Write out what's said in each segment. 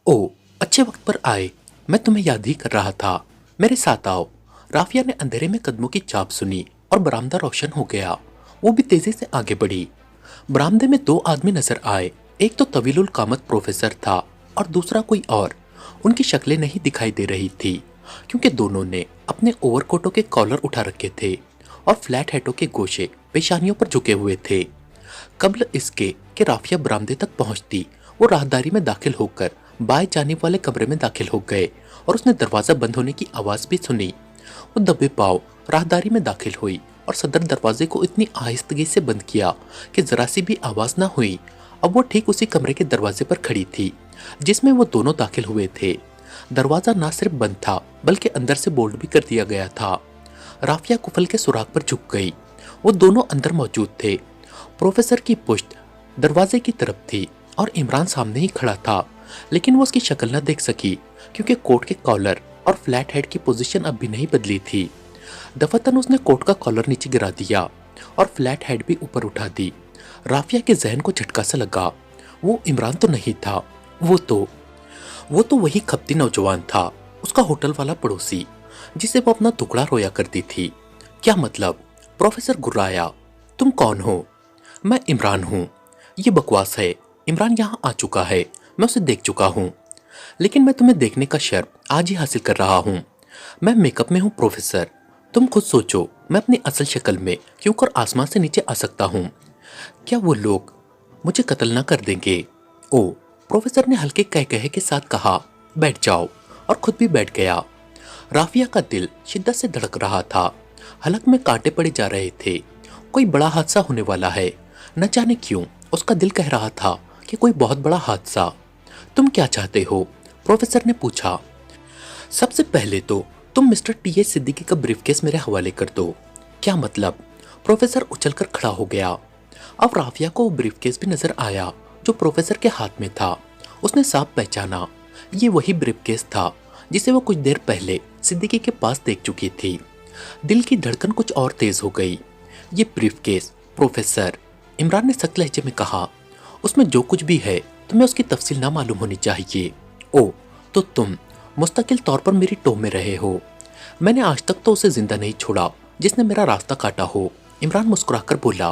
ओ, अच्छे वक्त पर आए। मैं तुम्हें याद ही कर रहा था। मेरे साथ आओ। राफिया ने अंधेरे में कदमों की चाप सुनी और बरामदा रोशन हो गया। वो भी तेजी से आगे बढ़ी। बरामदे में दो आदमी नजर आए। एक तो तवीलुल कामत प्रोफेसर था और दूसरा कोई और। उनकी शक्लें नहीं दिखाई दे रही थी क्योंकि दोनों ने अपने ओवरकोटों के कॉलर उठा रखे थे और फ्लैट हैटों के गोशे पेशानियों पर झुके हुए थे। कब्ल इसके कि राफिया बरामदे तक पहुंचती, वो राहदारी में दाखिल होकर बाएं जानिब वाले कमरे में दाखिल हो गए और उसने दरवाजा बंद होने की आवाज भी सुनी। वो दबे पांव राहदारी में दाखिल हुई और सदर दरवाजे को इतनी आहिस्तगी से बंद किया कि जरा सी भी आवाज ना हुई। अब वो ठीक उसी कमरे के दरवाजे पर खड़ी थी जिसमें वो दोनों दाखिल हुए थे। दरवाजा ना सिर्फ बंद था बल्कि अंदर से बोल्ट भी कर दिया गया था। राफिया कुफल के सुराग पर झुक गई। वो दोनों अंदर मौजूद थे। प्रोफेसर की पुश्त दरवाजे की तरफ थी और इमरान सामने ही खड़ा था, लेकिन वो उसकी शक्ल न देख सकी क्योंकि कोट के कॉलर और फ्लैट हेड की पोजीशन अब भी नहीं बदली थी। दफातन उसने कोट का कॉलर नीचे गिरा दिया और फ्लैट हेड भी ऊपर उठा दी। राफिया के जहन को झटका सा लगा। वो इमरान तो नहीं था, वो तो वही खपती नौजवान था, उसका होटल वाला पड़ोसी जिसे वो अपना टुकड़ा रोया करती थी। क्या मतलब? प्रोफेसर गुर्राया। तुम कौन हो? मैं इमरान हूँ। ये बकवास है। इमरान यहाँ आ चुका है, मैं उसे देख चुका हूँ, लेकिन मैं तुम्हें देखने का शर्फ आज ही हासिल कर रहा हूँ। मैं मेकअप में हूँ प्रोफेसर। तुम खुद सोचो, मैं अपनी असल शक्ल में क्यों कर आसमान से नीचे आ सकता हूँ? क्या वो लोग मुझे कत्ल न कर देंगे? ओ, प्रोफेसर ने हल्के कह के साथ कहा, बैठ जाओ, और खुद भी बैठ गया। राफिया का दिल शिद्दत से धड़क रहा था। हलक में कांटे पड़े जा रहे थे। कोई बड़ा हादसा होने वाला है। न जाने क्यों उसका दिल कह रहा था कि कोई बहुत बड़ा हादसा। तुम क्या चाहते हो? प्रोफेसर ने पूछा। सबसे पहले तो तुम मिस्टर टीएस सिद्दीकी का ब्रीफकेस मेरे हवाले कर दो। क्या मतलब? प्रोफेसर उछलकर खड़ा हो गया। अब राफिया को वो ब्रीफकेस भी नजर आया जो प्रोफेसर के हाथ में था। उसने साफ पहचाना, ये वही ब्रीफकेस था जिसे वो कुछ देर पहले सिद्दीकी के पास देख चुकी थी। दिल की धड़कन कुछ और तेज हो गई। ये ब्रीफकेस प्रोफेसर, इमरान ने सख्त लहजे में कहा, उसमें जो कुछ भी है तुम्हें उसकी तफसील ना मालूम होनी चाहिए। ओ, तो तुम मुस्तकिल तौर पर मेरी टोह में रहे हो। मैंने आज तक तो उसे जिंदा नहीं छोड़ा जिसने मेरा रास्ता काटा हो। इमरान मुस्कुराकर बोला।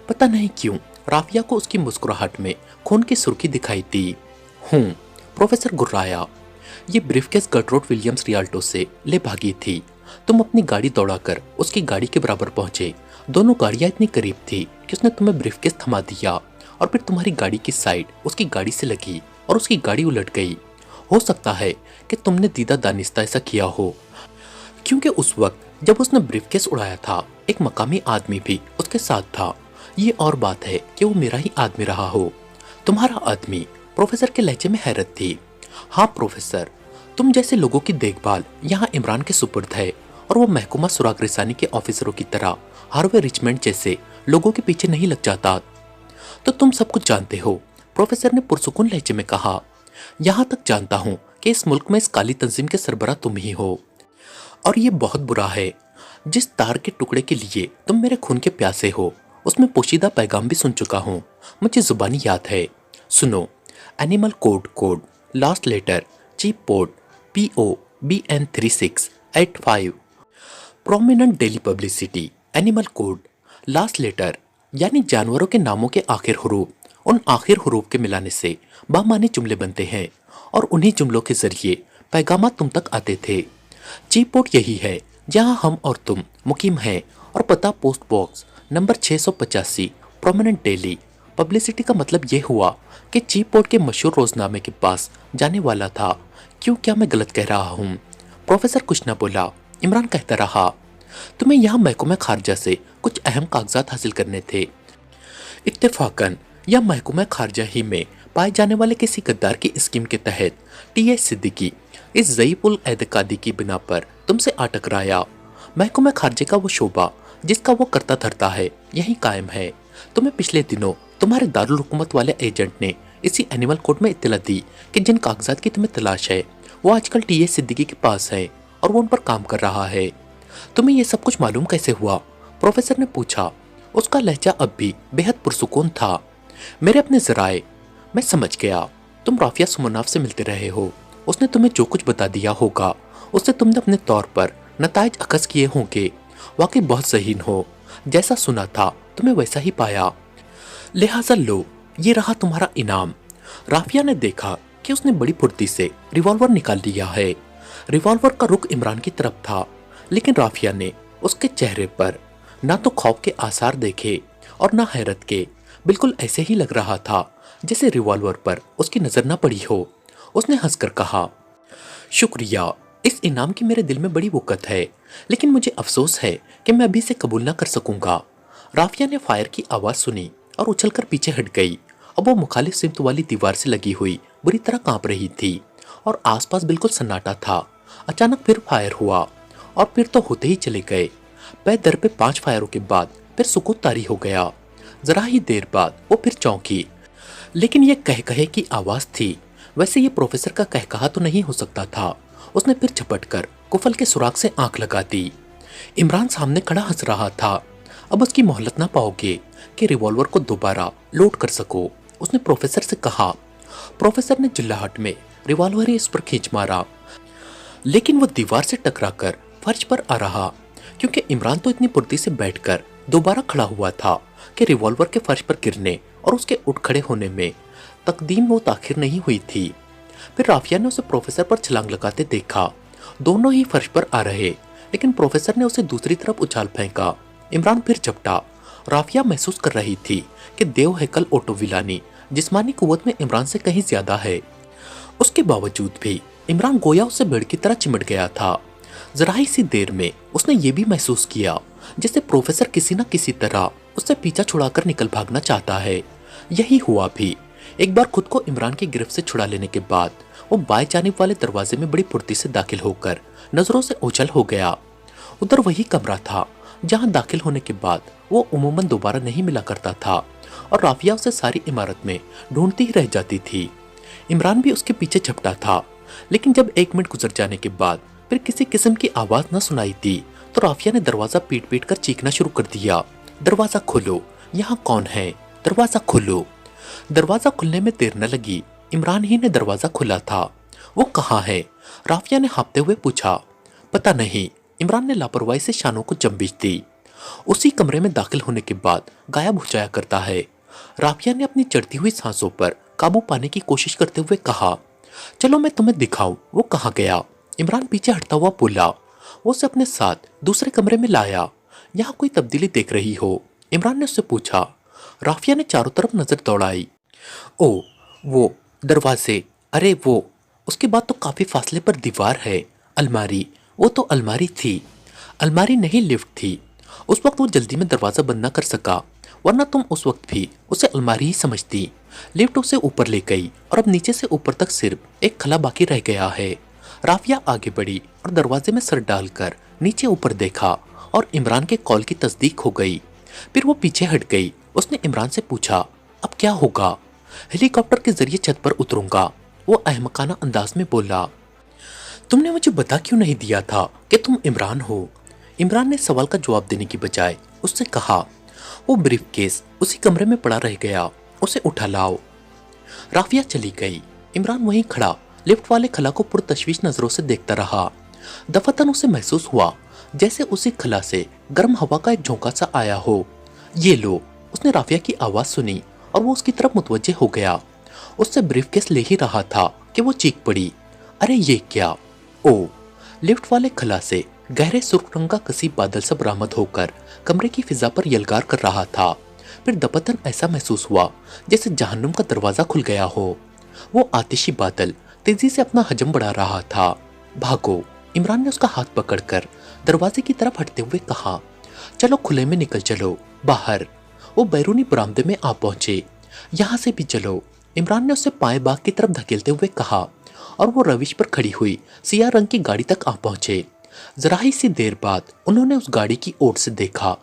पता नहीं क्यों राफिया को उसकी मुस्कुराहट में खून की सुर्खी दिखाई दी। प्रोफेसर गुर्राया। ये ब्रीफकेस गर्ट्रूड विलियम्स रियाल्टो से ले भागी थी। तुम अपनी गाड़ी दौड़ाकर उसकी गाड़ी के बराबर पहुंचे। दोनों गाड़ियां इतनी करीब थी कि उसने तुम्हें ब्रीफकेस थमा दिया और फिर तुम्हारी गाड़ी की साइड उसकी गाड़ी से लगी और उसकी गाड़ी उलट गई। हो सकता है कि तुमने दीदा दानिस्ता ऐसा किया हो, क्योंकि उस वक्त जब उसने ब्रीफकेस उड़ाया था एक मकामी आदमी भी उसके साथ था। ये और बात है कि वो मेरा ही आदमी रहा हो। तुम्हारा आदमी? प्रोफेसर के लहजे में हैरत थी। हाँ प्रोफेसर, तुम जैसे लोगों की देखभाल यहाँ इमरान के सुपुर्द है और वो महकुमा सुराग रिसानी के ऑफिसरों की तरह हार्वे रिचमंड जैसे लोगों के पीछे नहीं लग जाता। तो तुम सब कुछ जानते हो, प्रोफेसर ने पुरसुकून लहजे में कहा। यहाँ तक जानता हूँ कि इस मुल्क में इस काली तंजीम के सरबराह तुम ही हो, और ये बहुत बुरा है। जिस तार के टुकड़े के लिए तुम मेरे खून के प्यासे हो उसमें पोशीदा पैगाम भी सुन चुका हूँ। मुझे जुबानी याद है। सुनो, animal code last letter cheap port PO BN3685, prominent daily publicity animal code last letter, यानी जानवरों के नामों के आखिर हरूफ उन आखिर हरूफ के मिलाने से बामानी जुमले बनते हैं और उन्हीं जुमलों के जरिए पैगाम तुम तक आते थे। चीप पोर्ट यही है जहां हम और तुम मुकीम हैं और पता post box number 685, prominent daily publicity का मतलब ये हुआ कि चीप पोर्ट के मशहूर रोजनामे के पास जाने वाला था। क्यों, क्या मैं गलत कह रहा हूँ? प्रोफेसर कुछ न बोला। इमरान कहता रहा, तुम्हें यहाँ महकमा खारजा से कुछ अहम कागजात हासिल करने थे। इत्तेफाकन या महकमा खारजा ही में पाए जाने वाले किसी गद्दार की स्कीम के तहत टीएस सिद्दीकी इस ज़ईफ़ उल एतकादी की बिना पर तुमसे आ टकराया। महकमा खारजे का वो शोबा जिसका वो करता धरता है यही कायम है। तुम्हें पिछले दिनों तुम्हारे दारुल हुकूमत वाले एजेंट ने इसी एनिमल कोड में इत्तला दी कि जिन कागजात की तुम्हें तलाश है वो आजकल टीएस सिद्दीकी के पास है और वो उन पर काम कर रहा है। तुम्हें ये सब कुछ मालूम कैसे हुआ? प्रोफेसर ने पूछा। उसका लहजा अब भी बेहद पुरसुकून था। मेरे अपने जराए। मैं समझ गया। तुम राफिया सुमनाफ से मिलते रहे हो, उसने तुम्हें जो कुछ बता दिया होगा उससे तुमने अपने तौर पर नताइज अखज़ किए होंगे। वाकई बहुत ज़हीन हो, जैसा सुना था तुम्हें वैसा ही पाया, लिहाजा लो, ये रहा तुम्हारा इनाम। राफिया ने देखा कि उसने बड़ी फुर्ती से रिवॉल्वर निकाल लिया है। रिवॉल्वर का रुख इमरान की तरफ था, लेकिन राफिया ने उसके चेहरे पर ना तो खौफ के आसार देखे और ना हैरत के। बिल्कुल ऐसे ही लग रहा था जैसे रिवॉल्वर पर उसकी नजर ना पड़ी हो। उसने हंसकर कहा, शुक्रिया, इस इनाम की मेरे दिल में बड़ी वक़्त है, लेकिन मुझे अफसोस है कि मैं अभी इसे कबूल ना कर सकूंगा। राफिया ने फायर की आवाज़ सुनी और उछलकर पीछे हट गई। अब वो मुखालिफ सिमत वाली दीवार से लगी हुई बुरी तरह कांप रही थी और आसपास बिल्कुल सन्नाटा था। अचानक फिर फायर हुआ और फिर तो होते ही चले गए। पै दर पे 5 फायरों के बाद फिर सुकूत तारी हो गया। जरा ही देर बाद वो फिर चौंकी, लेकिन ये कह कहे की आवाज़ थी। वैसे ये प्रोफेसर का कहकहा तो नहीं हो सकता था। उसने फिर झपट कर कुफल के सुराग से आंख लगा दी। इमरान सामने खड़ा हंस रहा था। अब उसकी मोहलत ना पाओगे कि रिवॉल्वर को दोबारा लोड कर सको, उसने प्रोफेसर से कहा। प्रोफेसर ने चिल्लाहट में रिवॉल्वर ही इस पर खींच मारा, लेकिन वो दीवार से टकराकर फर्श पर आ रहा, क्योंकि इमरान तो इतनी फुर्ती से बैठकर दोबारा खड़ा हुआ था कि रिवॉल्वर के फर्श पर गिरने और उसके उठ खड़े होने में तकदीम वो ताखिर नहीं हुई थी। फिर राफिया ने उसे प्रोफेसर पर छलांग लगाते देखा। दोनों ही फर्श पर आ रहे, लेकिन प्रोफेसर ने उसे दूसरी तरफ उछाल फेंका। इमरान फिर झपटा। राफिया महसूस कर रही थी कि देव हैकल ओटो विलानी जिस्मानी कुव्वत में इमरान से कहीं ज्यादा है। उसके बावजूद भी इमरान गोया उससे भेड़ की तरह चिमट गया था। जरा ही सी देर में उसने ये भी महसूस किया जैसे प्रोफेसर किसी न किसी तरह उससे पीछा छुड़ाकर निकल भागना चाहता है। यही हुआ भी। एक बार खुद को इमरान की गिरफ्त से छुड़ा लेने के बाद वो बाएं जानिब वाले दरवाजे में बड़ी फुर्ती से दाखिल होकर नजरों से ओझल हो गया। उधर वही कमरा था जहां दाखिल होने के बाद वो उमूमन दोबारा नहीं मिला करता था और राफिया उसे सारी इमारत में ढूंढती ही रह जाती थी। इमरान भी उसके पीछे झपटा था, लेकिन जब 1 मिनट गुजर जाने के बाद फिर किसी किस्म की आवाज न सुनाई दी तो राफिया ने दरवाजा पीट पीट कर चीखना शुरू कर दिया, दरवाजा खोलो, यहाँ कौन है, दरवाजा खोलो। दरवाजा खुलने में देर न लगी। इमरान ही ने दरवाजा खुला था। वो कहाँ है, राफिया ने हाँफते हुए पूछा। पता नहीं, इमरान ने लापरवाही से शानों को जंबिश दी। उसी कमरे में दाखिल होने के बाद गायब हो जाया करता है। राफिया ने अपनी चढ़ती हुई सांसों पर काबू पाने की कोशिश करते हुए कहा, चलो मैं तुम्हें दिखाऊं वो कहाँ गया। इमरान पीछे हटता हुआ बोला। वो उसे अपने साथ दूसरे कमरे में लाया। यहाँ कोई तब्दीली देख रही हो, इमरान ने उससे पूछा। राफिया ने चारों तरफ नजर दौड़ाई। ओ, वो दरवाजे, अरे वो। उसके बाद तो काफी फासले पर दीवार है। अलमारी, वो तो अलमारी थी। अलमारी नहीं, लिफ्ट थी। उस वक्त वो जल्दी में दरवाजा बंद न कर सका, वरना तुम उस वक्त भी उसे अलमारी ही समझती। लिफ्ट उसे ऊपर ले गई और अब नीचे से ऊपर तक सिर्फ एक खला बाकी रह गया है। राफिया आगे बढ़ी और दरवाजे में सर डालकर नीचे ऊपर देखा और इमरान के कॉल की तस्दीक हो गई। फिर वो पीछे हट गई। उसने इमरान से पूछा, अब क्या होगा। हेलीकॉप्टर के जरिए छत पर उतरूंगा, वो अहमकाना अंदाज में बोला। तुमने मुझे बता क्यों नहीं दिया था कि तुम इमरान हो। इमरान ने सवाल का जवाब देने की बजाय उससे कहा। वो ब्रीफकेस उसी कमरे में पड़ा रह गया, उसे उठा लाओ। राफिया चली गई। इमरान वहीं खड़ा लिफ्ट वाले खला को पुरतशवीश नजरों से देखता रहा। दफतन उसे महसूस हुआ जैसे उसी खला से गर्म हवा का एक झोंका सा आया हो। ये लो, उसने राफिया की आवाज सुनी और वो उसकी तरफ मुतवज्जे हो गया। उससे ब्रीफकेस ले ही रहा था कि वो चीख पड़ी, अरे ये क्या। ओ, लिफ्ट वाले खला से गहरे सुर्ख रंग का कसीब बादल सा बरामद होकर कमरे की फिजा पर यलगार कर रहा था। फिर दपतन ऐसा महसूस हुआ जैसे जहन्नुम का दरवाजा खुल गया हो। वो आतिशी बादल तेजी से अपना हजम बढ़ा रहा था। भागो, इमरान ने उसका हाथ पकड़कर दरवाजे की तरफ हटते हुए कहा। चलो खुले में निकल चलो, बाहर। वो बैरूनी बरामदे में आ पहुंचे। यहाँ से भी चलो, इमरान ने उसे पाए बाग की तरफ धकेलते हुए कहा और वो रविश पर खड़ी हुई सियाह रंग की गाड़ी तक आ पहुंचे। जरा ही सी देर बाद उन्होंने उस गाड़ी की ओर से देखा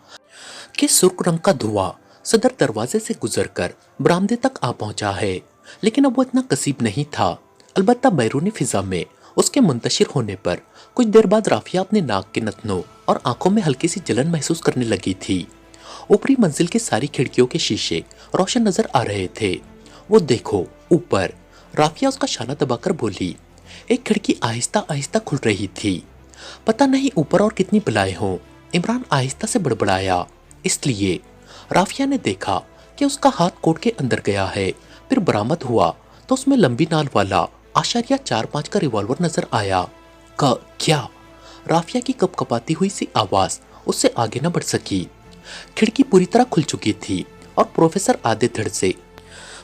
कि सुर्ख रंग का धुआं सदर दरवाजे से गुजरकर बरामदे तक आ पहुंचा है, लेकिन अब वो इतना कसीब नहीं था। अलबत्ता बैरूनी फिजा में उसके मुंतशिर होने पर कुछ देर बाद राफिया अपने नाक के नथनों और आंखों में हल्की सी जलन महसूस करने लगी थी। ऊपरी मंजिल की सारी खिड़कियों के शीशे रोशन नजर आ रहे थे। वो देखो ऊपर, राफिया उसका शाना दबाकर बोली। एक खिड़की आहिस्ता आहिस्ता खुल रही थी। पता नहीं ऊपर और कितनी बलाएं हों। इमरान आहिस्ता से बड़बड़ाया। इसलिए राफिया ने देखा कि उसका हाथ कोट के अंदर गया है। फिर बरामद हुआ तो उसमें लंबी नाल वाला आशारिया 4-5 का रिवॉल्वर नजर आया। क्या? राफिया की कपकपाती हुई सी आवाज उससे आगे न बढ़ सकी। खिड़की पूरी तरह खुल चुकी थी और प्रोफेसर आधे धड़ से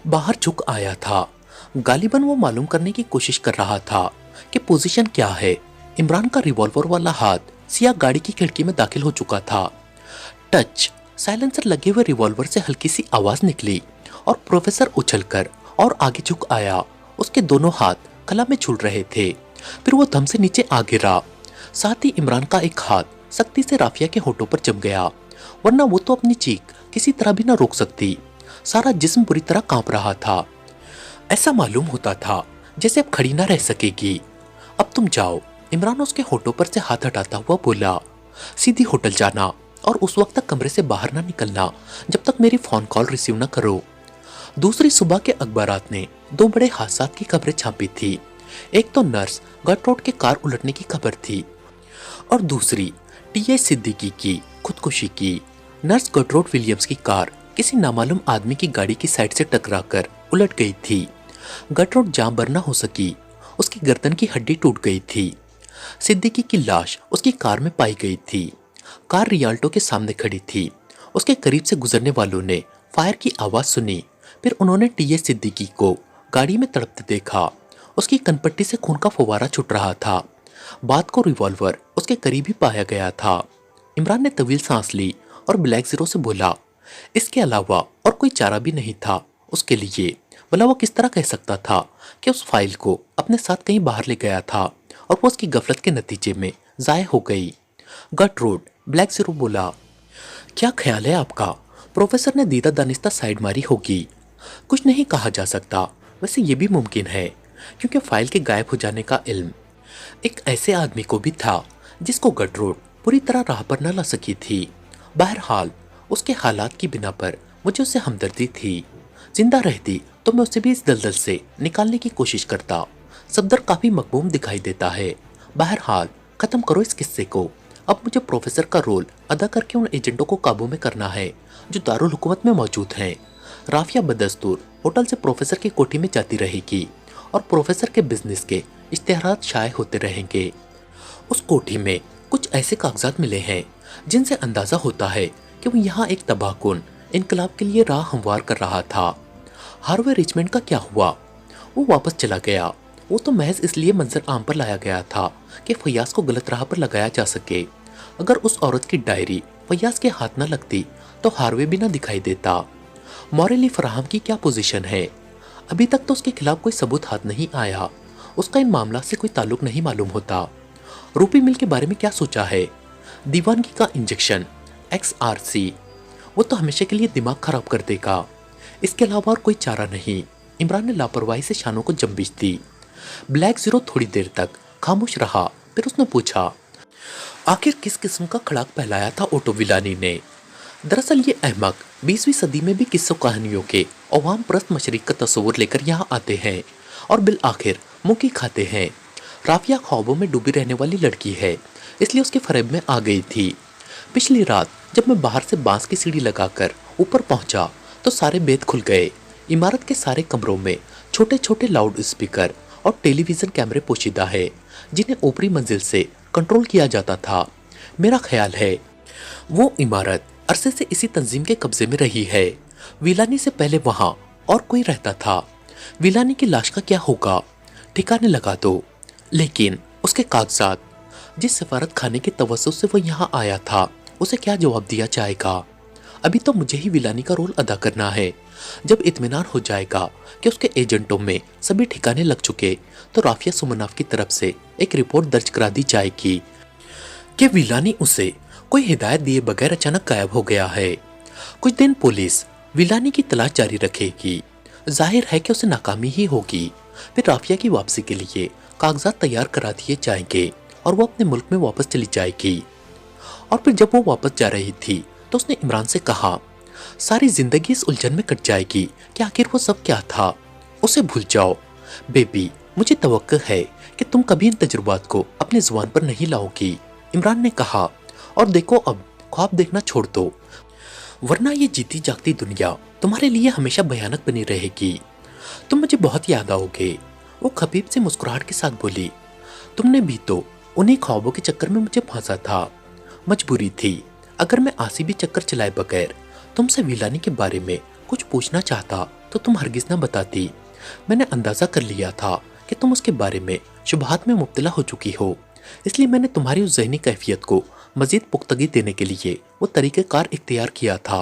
बाहर झुक आया था। गालिबन वो मालूम करने की कोशिश कर रहा था कि पोजीशन क्या है। इमरान का रिवॉल्वर वाला हाथ सिया गाड़ी की खिड़की में दाखिल हो चुका था। टच। साइलेंसर लगे हुए रिवॉल्वर से हल्की सी आवाज निकली और प्रोफेसर उछलकर और आगे झुक आया। उसके दोनों हाथ कला में झूल रहे थे। फिर वो दम से नीचे आ गिरा। साथ ही इमरान का एक हाथ सख्ती से राफिया के होठों पर जम गया, वरना वो तो अपनी चीख किसी तरह भी न रोक सकती। सारा जिस्म बुरी तरह कांप रहा था। ऐसा मालूम होता था जैसे अब खड़ी ना रह सकेगी। अब तुम जाओ, इमरान उसके होठों पर से हाथ हटाता हुआ बोला। सीधी होटल जाना और उस वक्त तक कमरे से बाहर ना निकलना जब तक मेरी फोन कॉल रिसीव ना करो। दूसरी सुबह के अखबारात ने 2 बड़े हादसात की खबरें छापी थी। एक तो नर्स गटरोड के कार उलटने की खबर थी और दूसरी टीए सिद्दीकी की खुदकुशी की। नर्स गटरोड विलियम्स की कार किसी नामालूम आदमी की गाड़ी की साइड से टकराकर उलट गई थी। गटरोड जाम भर न हो सकी, उसकी गर्दन की हड्डी टूट गई थी। सिद्दीकी की लाश उसकी कार में पाई गई थी। कार रियाल्टो के सामने खड़ी थी। उसके करीब से गुजरने वालों ने फायर की आवाज सुनी। फिर उन्होंने टीए सिद्दीकी को गाड़ी में तड़पते देखा। उसकी कनपट्टी से खून का फव्वारा छूट रहा था। बात को रिवॉल्वर उसके करीब ही पाया गया था। इमरान ने तवील सांस ली और ब्लैक जीरो से बोला, इसके अलावा और कोई चारा भी नहीं था उसके लिए। भला वो किस तरह कह सकता था कि उस फाइल को अपने साथ कहीं बाहर ले गया था और वो उसकी गफलत के नतीजे में जाय हो गई। गट रोड। ब्लैक जीरो बोला। क्या ख्याल है आपका? प्रोफेसर ने दीदा दानिस्ता साइड मारी होगी। कुछ नहीं कहा जा सकता। वैसे ये भी मुमकिन है क्योंकि फाइल के गायब हो जाने का इल्म एक ऐसे आदमी को भी था जिसको गटरोड पूरी तरह राह पर न ला सकी थी। बहरहाल उसके हालात की बिना पर मुझे उससे हमदर्दी थी। जिंदा रहती तो मैं उसे भी इस दलदल से निकालने की कोशिश करता। सफदर काफी मकबूम दिखाई देता है। बहरहाल खत्म करो इस किस्से को। अब मुझे प्रोफेसर का रोल अदा करके उन एजेंटों को काबू में करना है जो दारुल हुकूमत में मौजूद हैं। राफिया बदस्तूर होटल से प्रोफेसर की कोठी में जाती रहेगी और प्रोफेसर के बिजनेस के इश्तेहारात शाये होते रहेंगे। उस कोठी में कुछ ऐसे कागजात मिले हैं जिनसे अंदाजा होता है कि वो यहाँ एक तबाहकुन इनकलाब के लिए राह हमवार कर रहा था। हार्वे रिचमंड का क्या हुआ? वो वापस चला गया। वो तो महज इसलिए मंजर आम पर लाया गया था कि फैयाज को गलत राह पर लगाया जा सके। अगर उस औरत की डायरी फैयाज के हाथ न लगती तो हार्वे भी न दिखाई देता। मॉरेली फराहम की क्या पोजीशन है? अभी तक तो उसके खिलाफ कोई सबूत हाथ नहीं आया। उसका इन मामला से कोई ताल्लुक नहीं मालूम होता। रूपी मिल के बारे में क्या सोचा है? दीवानगी का इंजेक्शन XRC, वो तो हमेशा के लिए दिमाग खराब कर देगा। इसके अलावा और कोई चारा नहीं। इमरान ने लापरवाही से शानों को जंबिश दी। ब्लैक जीरो थोड़ी देर तक खामोश रहा। फिर उसने पूछा, आखिर किस किस्म का खड़ाक फैलाया था ओटो विलानी ने? दरअसल ये अहमक 20वीं सदी में भी किस्सों कहानियों के अवाम परस्त मशरिक का तस्वुर लेकर यहाँ आते हैं और बिल आखिर मुंह खाते हैं। राफिया ख्वाबों में डूबी रहने वाली लड़की है, इसलिए उसके फरेब में आ गई थी। पिछली रात जब मैं बाहर से बांस की सीढ़ी लगाकर ऊपर पहुंचा तो सारे भेद खुल गए। इमारत के सारे कमरों में छोटे छोटे लाउड स्पीकर और टेलीविजन कैमरे पोशीदा है जिन्हें ऊपरी मंजिल से कंट्रोल किया जाता था। मेरा ख्याल है वो इमारत अरसे से इसी तंजीम के कब्जे में रही है। विलानी से पहले वहां और कोई रहता था। विलानी की लाश का क्या होगा? ठिकाने लगा दो। लेकिन उसके कागजात, जिस सफारत खाने के तवज्जुह से वो यहाँ आया था, उसे क्या जवाब दिया जाएगा? अभी तो मुझे ही विलानी का रोल अदा करना है। जब इत्मीनान हो जाएगा कि उसके एजेंटों में सभी ठिकाने लग चुके तो राफिया सुमनाफ की तरफ से एक रिपोर्ट दर्ज करा दी जाएगी कि विलानी उसे कोई हिदायत दिए बगैर अचानक गायब हो गया है। कुछ दिन पुलिस विलानी की तलाश जारी रखेगी। जाहिर है कि उसे नाकामी ही होगी। फिर राफिया की वापसी के लिए कागजात तैयार करा दिए जाएंगे और वो अपने मुल्क में वापस चली जाएगी। और फिर जब वो वापस जा रही थी तो उसने इमरान से कहा, सारी जिंदगी इस उलझन में कट जाएगी कि आखिर वो सब क्या था। उसे भूल जाओ। बेबी, मुझे तवक्को है कि तुम कभी इन तजुर्बात को अपनी जुबान पर नहीं लाओगी, इमरान ने कहा। और देखो, अब ख्वाब देखना छोड़ दो, वरना ये जीती जागती दुनिया तुम्हारे लिए हमेशा भयानक बनी रहेगी। तुम मुझे बहुत याद आओगे, वो खफीफ से मुस्कुराहट के साथ बोली। तुमने भी तो उन्हीं ख्वाबों के चक्कर में मुझे फंसा था। मजबूरी थी। अगर मैं आसी भी चक्कर चलाए बगैर तुमसे वीलानी के बारे में कुछ पूछना चाहता तो तुम हरगिज न बताती। मैंने अंदाजा कर लिया था कि तुम उसके बारे में शुबहात में मुब्तला हो चुकी हो, इसलिए मैंने तुम्हारी उस ज़हनी कैफियत को मजीद पुख्तगी देने के लिए वो तरीक़ेकार इख्तियार किया था।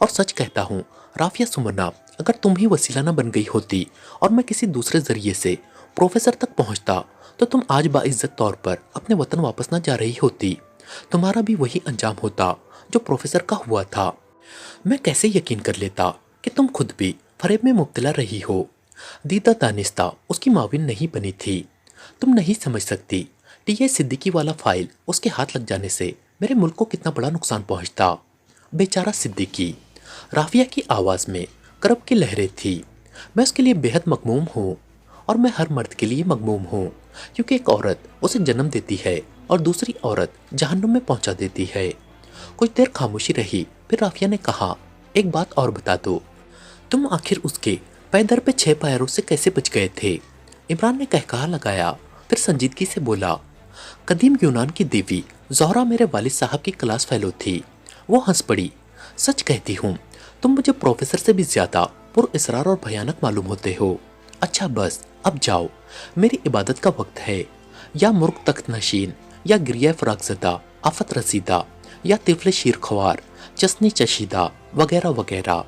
और सच कहता हूँ राफिया सुमना, अगर तुम ही वसीला न बन गई होती और मैं किसी दूसरे जरिए से प्रोफेसर तक पहुँचता तो तुम आज बाइज्जत तौर पर अपने वतन वापस न जा रही होती। तुम्हारा भी वही अंजाम होता जो प्रोफेसर का हुआ था। मैं कैसे यकीन कर लेता कि तुम खुद भी फरेब में मुब्तला रही हो। दीदा दानिस्ता उसकी माविन नहीं बनी थी। तुम नहीं समझ सकती टीए सिद्दीकी वाला फाइल उसके हाथ लग जाने से मेरे मुल्क को कितना बड़ा नुकसान पहुंचता। बेचारा सिद्दीकी, राफिया की आवाज़ में करब की लहरें थी। मैं उसके लिए बेहद मगमूम हूँ, और मैं हर मर्द के लिए मगमूम हूँ, क्योंकि एक औरत उसे जन्म देती है और दूसरी औरत जहन्नुम में पहुंचा देती है। कुछ देर खामोशी रही, फिर राफिया ने कहा, एक बात और बता दो, तुम आखिर उसके पैदर पे 6 पैरों से कैसे बच गए थे? इमरान ने कहकहा लगाया, फिर संजीदगी से बोला, कदीम यूनान की देवी ज़ोहरा मेरे वालिद साहब की क्लास फेलो थी। वो हंस पड़ी। सच कहती हूँ, तुम मुझे प्रोफेसर से भी ज्यादा पुरअसरार और भयानक मालूम होते हो। अच्छा बस, अब जाओ, मेरी इबादत का वक्त है। या मुर्ग तख्त नशीन, या गिरिया फरागज़दा, आफत रसीदा, या तिफले शीर ख्वार, चसनी चशीदा, वगैरह वगैरह।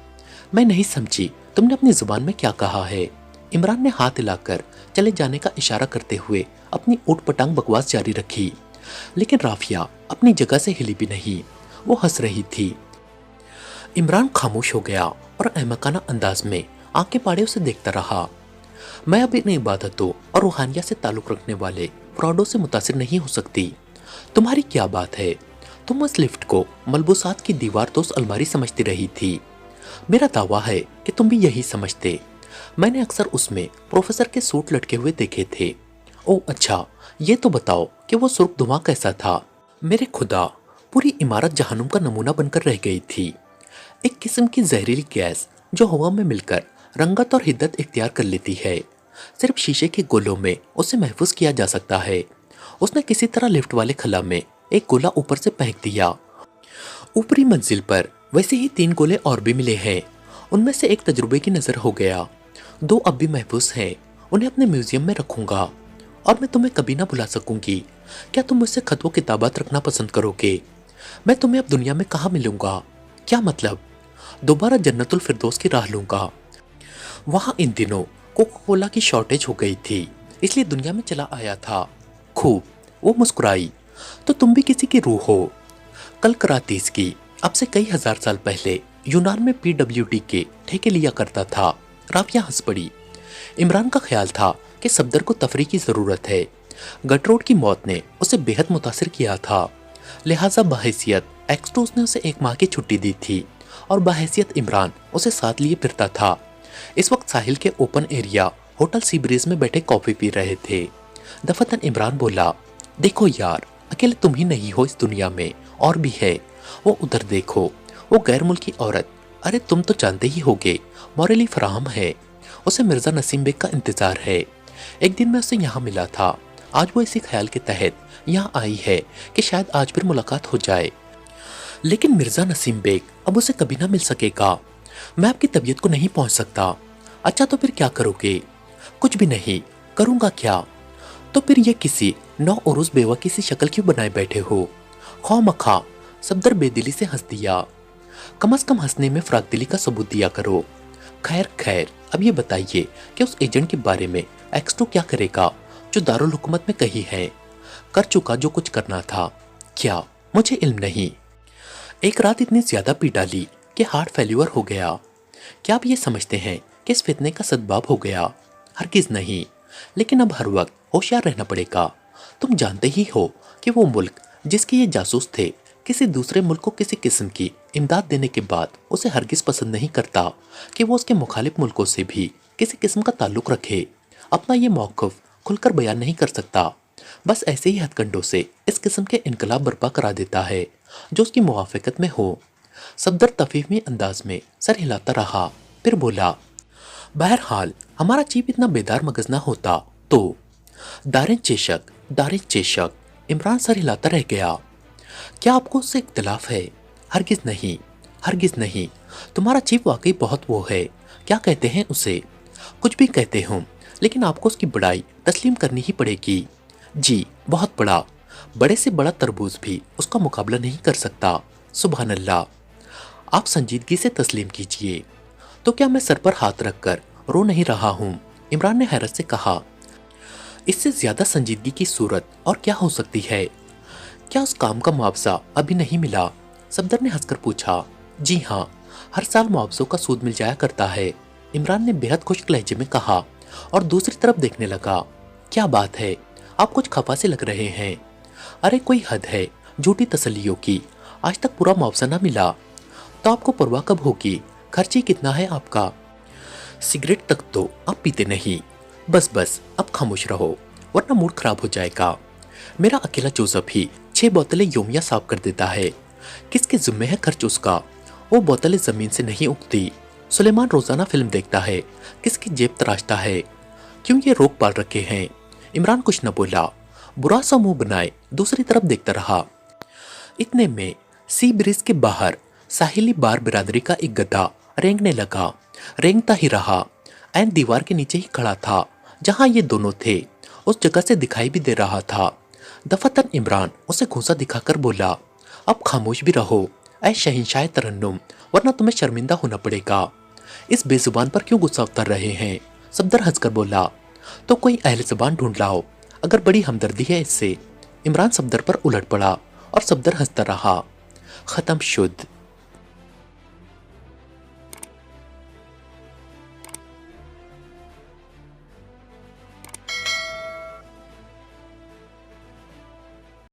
मैं नहीं समझी तुमने अपनी जुबान में क्या कहा है। इमरान ने हाथ हिलाकर चले जाने का इशारा करते हुए अपनी ऊट पटांग बकवास जारी रखी, लेकिन राफिया अपनी जगह से हिली भी नहीं। वो हंस रही थी। इमरान खामोश हो गया और अहमकाना अंदाज में आंखें पाड़े उसे देखता रहा। मैं अब इन इबादतों और रूहानियत से ताल्लुक रखने वाले फ्रॉडों से मुतासिर नहीं हो सकती। तुम्हारी क्या बात है? तुम उस लिफ्ट को मलबूसात की दीवार तो उस अलमारी समझती रही थी। मेरा दावा है कि तुम भी यही समझते। मैंने अक्सर उसमें प्रोफेसर के सूट लटके हुए देखे थे। ओह अच्छा, ये तो बताओ कि वो सुर्ख धुआं कैसा था? मेरे खुदा, पूरी इमारत जहन्नुम का नमूना बनकर रह गई थी। एक किस्म की जहरीली गैस जो हवा में मिलकर रंगत और हिद्दत इख्तियार कर लेती है। सिर्फ शीशे के गोलों में उसे महफूज किया जा सकता है। उसने किसी तरह लिफ्ट वाले खला में एक गोला ऊपर से फेंक दिया। ऊपरी मंजिल पर वैसे ही 3 गोले और भी मिले हैं। उनमें से एक तजुर्बे की नजर हो गया। 2 अब भी महफूज हैं। उन्हें अपने म्यूजियम में रखूंगा और मैं तुम्हें कभी ना भुला सकूंगी। क्या तुम मुझसे खत व किताबात रखना पसंद करोगे? मैं तुम्हें अब दुनिया में कहाँ मिलूंगा? क्या मतलब? दोबारा जन्नतुल फिरदौस की राह लूंगा। वहां इन दिनों कोका कोला की शॉर्टेज हो गई थी, इसलिए दुनिया में चला आया था। खूब, वो मुस्कुराई। तो तुम भी किसी की रूह हो। कल करातीस की अब से कई हजार साल पहले यूनान में पीडब्ल्यूडी के ठेके लिया करता था। राफिया हंस पड़ी। इमरान का ख्याल था कि सफदर को तफरी की जरूरत है। गटरोड की मौत ने उसे बेहद मुतासिर किया था, लिहाजा बहैसियत एक्सटोस ने उसे 1 माह की छुट्टी दी थी और बहैसियत इमरान उसे साथ लिए फिरता था। इस वक्त साहिल के open area hotel sea breeze में बैठे कॉफी पी रहे थे। दफतन इमरान बोला, देखो यार, अकेले तुम ही नहीं हो इस दुनिया में, और भी है। वो उधर देखो, वो गैर मुल्की औरत। अरे तुम तो जानते ही होगे, मॉरली फराहम है। उसे मिर्जा नसीम बेग का इंतजार है। एक दिन मैं उससे यहाँ मिला था। आज वो इसी ख्याल के तहत यहाँ आई है कि शायद आज फिर मुलाकात हो जाए। लेकिन मिर्जा नसीम बेग अब उसे कभी ना मिल सकेगा। मैं आपकी तबीयत को नहीं पहुंच सकता। अच्छा तो फिर क्या करोगे? कुछ भी नहीं। करूंगा क्या? तो फिर ये किसी नौ उरुस बेवा की सी शक्ल क्यों बनाए बैठे हो? खौ मखा, सफदर बेदिली से हंस दिया। कम से कम हंसने में फरागदिली का सबूत दिया करो। खैर खैर, अब ये बताइए कि उस एजेंट के बारे में एक्सटो क्या करेगा जो दारुल हुकूमत में कही है? कर चुका जो कुछ करना था। क्या? मुझे इल्म नहीं। एक रात इतनी ज्यादा पी डाली कि हार्ट फेल्यूर हो गया। क्या आप ये समझते हैं कि इस फितने का सद्भाव हो गया? हरगिज नहीं, लेकिन अब हर वक्त होशियार रहना पड़ेगा। तुम जानते ही हो कि वो मुल्क जिसके ये जासूस थे किसी दूसरे मुल्क को किसी किस्म की इमदाद देने के बाद उसे हरगिज पसंद नहीं करता कि वो उसके मुखालिफ मुल्कों से भी किसी किस्म का ताल्लुक रखे। अपना ये मौक़िफ़ खुलकर बयान नहीं कर सकता, बस ऐसे ही हथकंडों से इस किस्म के इनकलाब बर्पा करा देता है जो उसकी मुवाफ़क़त में हो। सफदर तफ़हीमी अंदाज में सर हिलाता रहा, फिर बोला, बहरहाल हमारा चीफ इतना बेदार मगज ना होता तो। दारिन चेशक। इमरान सर हिलाता रह गया। क्या आपको उससे इख्तिलाफ है? हरगिज़ नहीं। तुम्हारा चीफ वाकई बहुत वो है, क्या कहते हैं उसे? कुछ भी कहते हो, लेकिन आपको उसकी बड़ाई तस्लीम करनी ही पड़ेगी। जी, बहुत बड़ा। बड़े से बड़ा तरबूज भी उसका मुकाबला नहीं कर सकता। सुभान अल्लाह। आप संजीदगी से तस्लीम कीजिए। तो क्या मैं सर पर हाथ रखकर रो नहीं रहा हूँ? इमरान ने हैरत से कहा। इससे ज्यादा संजीदगी की सूरत और क्या हो सकती है? क्या उस काम का मुआवजा अभी नहीं मिला? सफदर ने हंसकर पूछा। जी हाँ, हर साल मुआवजों का सूद मिल जाया करता है, इमरान ने बेहद खुश्क लहजे में कहा और दूसरी तरफ देखने लगा। क्या बात है, आप कुछ खफा से लग रहे हैं। अरे कोई हद है झूठी तसल्लियों की, आज तक पूरा मुआवजा ना मिला तो आपको परवाह कब होगी? खर्ची कितना है आपका? सिगरेट तक तो आप पीते नहीं। बस अब खामोश रहो वरना मूड खराब हो जाएगा। मेरा अकेला जोसेफ ही 6 बोतलें योमिया साफ कर देता है। किसके जिम्मे है खर्च उसका? वो बोतलें जमीन से नहीं उगती। सुलेमान रोजाना फिल्म देखता है, किसकी जेब तराशता है? क्यों ये रोक पाल रखे हैं? इमरान कुछ न बोला, बुरा सा मुंह बनाए दूसरी तरफ देखता रहा। इतने में सी ब्रिज के बाहर साहिली बार बिरादरी का एक गधा रेंगता ही रहा। ऐन दीवार के नीचे ही खड़ा था जहां ये दोनों थे, उस जगह से दिखाई भी दे रहा था। दफातन इमरान उसे घूंसा दिखाकर बोला, अब खामोश भी रहो ऐ शहंशाह तरन्नुम, वरना तुम्हें शर्मिंदा होना पड़ेगा। इस बेजुबान पर क्यों गुस्सा उतर रहे हैं? सफदर हंसकर बोला, तो कोई अहले ज़बान ढूंढ लाओ, अगर बड़ी हमदर्दी है इससे। इमरान सफदर पर उलट पड़ा और सफदर हंसता रहा। खत्म शुद्ध।